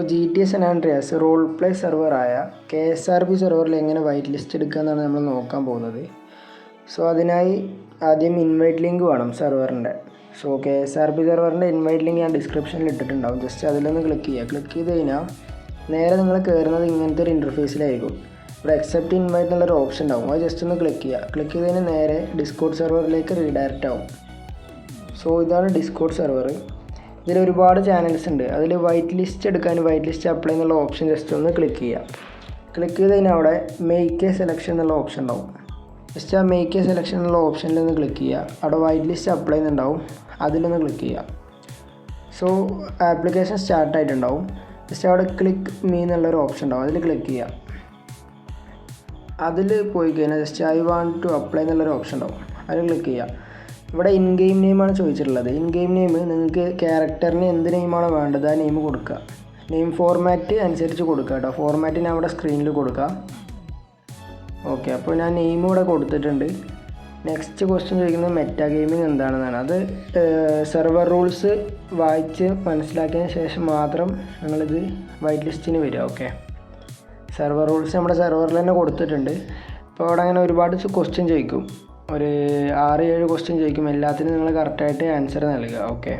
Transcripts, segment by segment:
GTA San Andreas role play സെർവറായ KSRP സെർവറിൽ എങ്ങനെ വൈറ്റ് ലിസ്റ്റ് എടുക്കാമെന്നാണ് നമ്മൾ നോക്കാൻ പോകുന്നത്. അതിനായി ആദ്യം ഇൻവൈറ്റ് ലിങ്ക് വേണം സെർവറിൻ്റെ. KSRP സെർവറിൻ്റെ ഇൻവൈറ്റ് ലിങ്ക് ഞാൻ ഡിസ്ക്രിപ്ഷനിൽ ഇട്ടിട്ടുണ്ടാവും. ജസ്റ്റ് അതിലൊന്ന് ക്ലിക്ക് ചെയ്ത് കഴിഞ്ഞാൽ നേരെ നിങ്ങൾ കയറുന്നത് ഇങ്ങനത്തെ ഒരു ഇൻ്റർഫേസിലായിരിക്കും. ഇവിടെ അക്സെപ്റ്റ് ഇൻവൈറ്റ് എന്നുള്ളൊരു ഓപ്ഷൻ ഉണ്ടാവും. അത് ജസ്റ്റ് ഒന്ന് ക്ലിക്ക് ചെയ്ത് കഴിഞ്ഞാൽ നേരെ ഡിസ്കോഡ് സെർവറിലേക്ക് റീഡയറക്റ്റ് ആവും. ഇതാണ് ഡിസ്കോഡ് സെർവർ. ഇതിൽ ഒരുപാട് ചാനൽസ് ഉണ്ട്. അതിൽ വൈറ്റ് ലിസ്റ്റ് എടുക്കാൻ വൈറ്റ് ലിസ്റ്റ് അപ്ലൈ എന്നുള്ള ഓപ്ഷൻ ജസ്റ്റ് ഒന്ന് ക്ലിക്ക് ചെയ്ത് കഴിഞ്ഞാൽ അവിടെ മേക്ക് എ സെലക്ഷൻ എന്നുള്ള ഓപ്ഷൻ ഉണ്ടാവും. ജസ്റ്റ് ആ മേക്ക് എ സെലക്ഷൻ എന്നുള്ള ഓപ്ഷനിൽ ഒന്ന് ക്ലിക്ക് ചെയ്യുക. അവിടെ വൈറ്റ് ലിസ്റ്റ് അപ്ലൈ എന്നുണ്ടാവും, അതിലൊന്ന് ക്ലിക്ക് ചെയ്യുക. ആപ്ലിക്കേഷൻ സ്റ്റാർട്ടായിട്ടുണ്ടാവും. ജസ്റ്റ് അവിടെ ക്ലിക്ക് മീ എന്നുള്ളൊരു ഓപ്ഷൻ ഉണ്ടാവും, അതിൽ ക്ലിക്ക് ചെയ്യുക. അതിൽ പോയി കഴിഞ്ഞാൽ just I want to apply എന്നുള്ളൊരു ഓപ്ഷൻ ഉണ്ടാവും, അതിൽ ക്ലിക്ക് ചെയ്യുക. ഇവിടെ ഇൻ ഗെയിം നെയിമാണ് ചോദിച്ചിട്ടുള്ളത്. ഇൻ ഗെയിം നെയിം നിങ്ങൾക്ക് ക്യാരക്ടറിന് എന്ത് നെയിമാണോ വേണ്ടത് ആ നെയിം കൊടുക്കുക. നെയിം ഫോർമാറ്റ് അനുസരിച്ച് കൊടുക്കുക കേട്ടോ. ഫോർമാറ്റ് ഞാൻ അവിടെ സ്ക്രീനിൽ കൊടുക്കുക. ഓക്കെ, അപ്പോൾ ഞാൻ നെയിം ഇവിടെ കൊടുത്തിട്ടുണ്ട്. നെക്സ്റ്റ് ക്വസ്റ്റ്യൻ ചോദിക്കുന്നത് മെറ്റാ ഗെയിമിംഗ് എന്താണെന്നാണ്. അത് സെർവർ റൂൾസ് വായിച്ച് മനസ്സിലാക്കിയതിന് ശേഷം മാത്രം നിങ്ങളിത് വൈറ്റ് ലിസ്റ്റിന് വരിക. ഓക്കെ, സെർവർ റൂൾസ് നമ്മുടെ സെർവറിൽ തന്നെ കൊടുത്തിട്ടുണ്ട്. അപ്പോൾ അവിടെ അങ്ങനെ ഒരുപാട് ക്വസ്റ്റ്യൻ ചോദിക്കും, ഒരു 6-7 ക്വസ്റ്റ്യൻ ചോദിക്കും. എല്ലാത്തിനും നിങ്ങൾ കറക്റ്റായിട്ട് ആൻസർ നൽകുക. ഓക്കെ,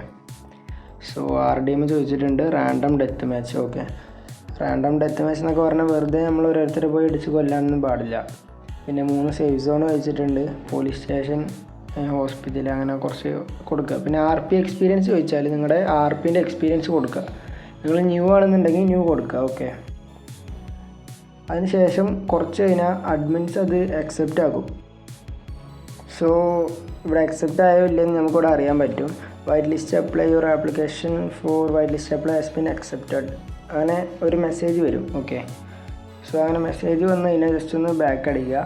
RDM ചോദിച്ചിട്ടുണ്ട്, random death match. Okay, random death match എന്നൊക്കെ പറഞ്ഞാൽ വെറുതെ നമ്മൾ ഓരോരുത്തരെ പോയി ഇടിച്ച് കൊല്ലാനൊന്നും പാടില്ല. പിന്നെ 3 സേഫ് സോൺ വെച്ചിട്ടുണ്ട്, പോലീസ് സ്റ്റേഷൻ, ഹോസ്പിറ്റൽ, അങ്ങനെ കുറച്ച് കൊടുക്കുക. പിന്നെ RP എക്സ്പീരിയൻസ് ചോദിച്ചാൽ നിങ്ങളുടെ RPൻ്റെ എക്സ്പീരിയൻസ് കൊടുക്കുക. നിങ്ങൾ ന്യൂ ആണെന്നുണ്ടെങ്കിൽ ന്യൂ കൊടുക്കുക. ഓക്കെ, അതിനുശേഷം കുറച്ച് കഴിഞ്ഞാൽ അഡ്മിൻസ് അത് അക്സെപ്റ്റ് ആക്കും. ഇവിടെ അക്സെപ്റ്റ് ആയോ ഇല്ലെന്ന് നമുക്കിവിടെ അറിയാൻ പറ്റും. White list apply your application for white list apply has been accepted, അങ്ങനെ ഒരു മെസ്സേജ് വരും. ഓക്കെ, അങ്ങനെ മെസ്സേജ് വന്നു കഴിഞ്ഞാൽ ജസ്റ്റ് ഒന്ന് ബാക്ക് അടിക്കുക.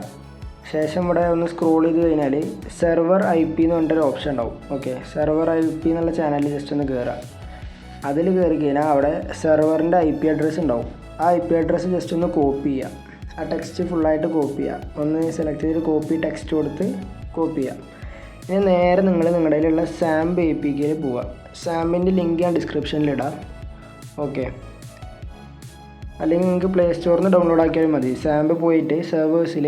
ശേഷം ഇവിടെ ഒന്ന് സ്ക്രോൾ ചെയ്ത് കഴിഞ്ഞാൽ സെർവർ IP എന്ന് പറഞ്ഞിട്ടൊരു ഓപ്ഷൻ ഉണ്ടാവും. ഓക്കെ, സെർവർ IP എന്നുള്ള ചാനലിൽ ജസ്റ്റ് ഒന്ന് കയറുക. അതിൽ കയറി കഴിഞ്ഞാൽ അവിടെ സെർവറിൻ്റെ IP അഡ്രസ്സ് ഉണ്ടാവും. ആ IP അഡ്രസ്സ് ജസ്റ്റ് ഒന്ന് കോപ്പി ചെയ്യുക. ആ ടെക്സ്റ്റ് ഫുള്ളായിട്ട് കോപ്പി ചെയ്യുക. ഒന്ന് സെലക്ട് ചെയ്ത് കോപ്പി ടെക്സ്റ്റ് കൊടുത്ത് കോപ്പി ചെയ്യുക. ഇനി നേരെ നിങ്ങൾ നിങ്ങളുടെ കയ്യിലുള്ള സാംപ് APKയിൽ പോവുക. സാമ്പിൻ്റെ ലിങ്ക് ഞാൻ ഡിസ്ക്രിപ്ഷനിൽ ഇടാം. ഓക്കെ, അല്ലെങ്കിൽ നിങ്ങൾക്ക് പ്ലേ സ്റ്റോറിൽ നിന്ന് ഡൗൺലോഡ് ആക്കിയാൽ മതി. സാമ്പ് പോയിട്ട് സെർവേഴ്സിൽ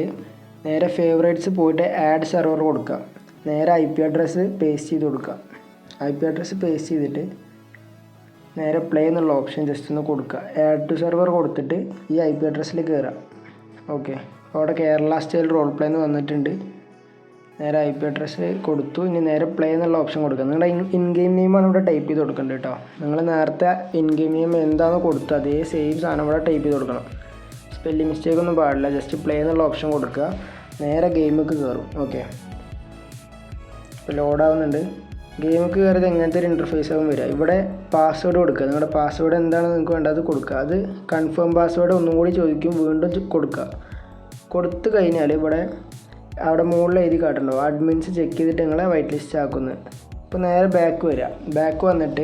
നേരെ ഫേവറേറ്റ്സ് പോയിട്ട് ആഡ് സെർവർ കൊടുക്കുക. നേരെ IP അഡ്രസ്സ് പേസ്റ്റ് ചെയ്ത് കൊടുക്കുക. IP അഡ്രസ്സ് പേസ്റ്റ് ചെയ്തിട്ട് നേരെ പ്ലേ എന്നുള്ള ഓപ്ഷൻ ജസ്റ്റ് ഒന്ന് കൊടുക്കുക. ആഡ് ടു സെർവർ കൊടുത്തിട്ട് ഈ IP അഡ്രസ്സിൽ കയറുക. ഓക്കെ, അവിടെ കേരള സ്റ്റൈൽ റോൾ പ്ലേ എന്ന് വന്നിട്ടുണ്ട്. നേരെ IP അഡ്രസ്സ് കൊടുത്തു. ഇനി നേരെ പ്ലേ എന്നുള്ള ഓപ്ഷൻ കൊടുക്കുക. നിങ്ങളുടെ ഇൻ ഗെയിം നെയിമാണ് ഇവിടെ ടൈപ്പ് ചെയ്ത് കൊടുക്കേണ്ടത് കേട്ടോ. നിങ്ങൾ നേരത്തെ ഇൻ ഗെയിം നെയിം എന്താണെന്ന് കൊടുത്തത് അതേ സെയിം സാധനം ഇവിടെ ടൈപ്പ് ചെയ്ത് കൊടുക്കണം. സ്പെല്ലിംഗ് മിസ്റ്റേക്ക് ഒന്നും പാടില്ല. ജസ്റ്റ് പ്ലേ എന്നുള്ള ഓപ്ഷൻ കൊടുക്കുക. നേരെ ഗെയിമൊക്കെ കയറും. ഓക്കെ, ഇപ്പോൾ ലോഡാവുന്നുണ്ട്. ഗെയിമൊക്കെ കയറിയത് എങ്ങനത്തെ ഒരു ഇൻ്റർഫേസ് ആകും വരിക. ഇവിടെ പാസ്വേഡ് കൊടുക്കുക. നിങ്ങളുടെ പാസ്വേഡ് എന്താണ് നിങ്ങൾക്ക് വേണ്ടത് അത് കൊടുക്കുക. അത് കൺഫേം പാസ്വേഡ് ഒന്നും കൂടി ചോദിക്കും, വീണ്ടും കൊടുക്കുക. കൊടുത്തു കഴിഞ്ഞാൽ ഇവിടെ അവിടെ മുകളിൽ എഴുതി കാട്ടുണ്ടാവും അഡ്മിൻസ് ചെക്ക് ചെയ്തിട്ട് നിങ്ങളെ വൈറ്റ് ലിസ്റ്റ് ആക്കുന്നത്. ഇപ്പോൾ നേരെ ബാക്ക് വരിക. ബാക്ക് വന്നിട്ട്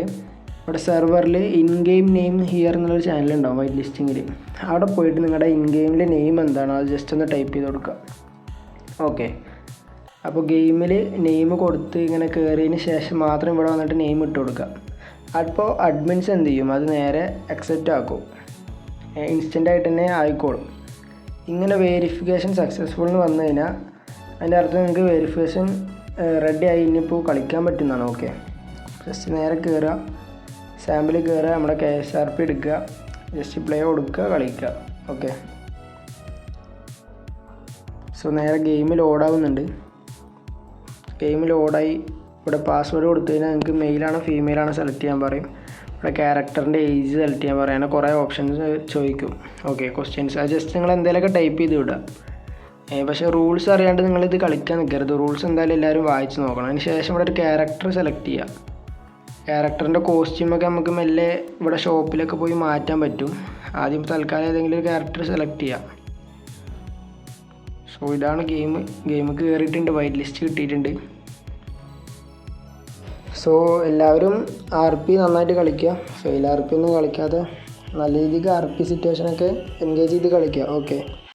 ഇവിടെ സെർവറിൽ ഇൻ ഗെയിം നെയിം ഹിയർ എന്നുള്ളൊരു ചാനൽ ഉണ്ടാവും വൈറ്റ് ലിസ്റ്റിങ്ങിൽ. അവിടെ പോയിട്ട് നിങ്ങളുടെ ഇൻ ഗെയിമിലെ നെയിം എന്താണോ അത് ജസ്റ്റ് ഒന്ന് ടൈപ്പ് ചെയ്ത് കൊടുക്കുക. ഓക്കെ, അപ്പോൾ ഗെയിമിൽ നെയിം കൊടുത്ത് ഇങ്ങനെ കയറിയതിന് ശേഷം മാത്രം ഇവിടെ വന്നിട്ട് നെയിം ഇട്ട് കൊടുക്കുക. അപ്പോൾ അഡ്മിൻസ് എന്ത് ചെയ്യും, അത് നേരെ അക്സെപ്റ്റ് ആക്കും. ഇൻസ്റ്റൻ്റായിട്ട് തന്നെ ആയിക്കോളും. ഇങ്ങനെ വെരിഫിക്കേഷൻ സക്സസ്ഫുൾ എന്ന് വന്നു കഴിഞ്ഞാൽ അതിൻ്റെ അർത്ഥം നിങ്ങൾക്ക് വെരിഫിക്കേഷൻ റെഡി ആയി, ഇനിയിപ്പോൾ കളിക്കാൻ പറ്റുന്നതാണ്. ഓക്കെ, ജസ്റ്റ് നേരെ കയറുക, സാമ്പിളിൽ കയറുക, നമ്മുടെ KSRP എടുക്കുക, ജസ്റ്റ് പ്ലേ കൊടുക്കുക, കളിക്കുക. ഓക്കെ, നേരെ ഗെയിം ലോഡാവുന്നുണ്ട്. ഗെയിം ലോഡായി. ഇവിടെ പാസ്വേഡ് കൊടുത്തു കഴിഞ്ഞാൽ നിങ്ങൾക്ക് മെയിലാണോ ഫീമെയിലാണോ സെലക്ട് ചെയ്യാൻ പറയും. ഇവിടെ ക്യാരക്ടറിൻ്റെ ഏജ് സെലക്ട് ചെയ്യാൻ പറയും. അങ്ങനെ കുറേ ഓപ്ഷൻസ് ചോദിക്കും. ഓക്കെ, ക്വസ്റ്റ്യൻസ് അത് ജസ്റ്റ് നിങ്ങൾ എന്തെങ്കിലുമൊക്കെ ടൈപ്പ് ചെയ്ത് വിടുക. പക്ഷേ റൂൾസ് അറിയാണ്ട് നിങ്ങളിത് കളിക്കാൻ നിൽക്കരുത്. റൂൾസ് എന്തായാലും എല്ലാവരും വായിച്ച് നോക്കണം. അതിന് ശേഷം ഇവിടെ ഒരു ക്യാരക്ടർ സെലക്ട് ചെയ്യുക. ക്യാരക്ടറിൻ്റെ കോസ്റ്റ്യൂമൊക്കെ നമുക്ക് മെല്ലെ ഇവിടെ ഷോപ്പിലൊക്കെ പോയി മാറ്റാൻ പറ്റും. ആദ്യം തൽക്കാലം ഏതെങ്കിലും ഒരു ക്യാരക്ടർ സെലക്ട് ചെയ്യുക. ഇതാണ് ഗെയിം കയറിയിട്ടുണ്ട്, വൈറ്റ് ലിസ്റ്റ് കിട്ടിയിട്ടുണ്ട്. എല്ലാവരും RP നന്നായിട്ട് കളിക്കുക. ഫെയിൽ RP ഒന്നും കളിക്കാതെ നല്ല രീതിക്ക് RP സിറ്റുവേഷനൊക്കെ എൻഗേജ് ചെയ്ത് കളിക്കുക. ഓക്കെ.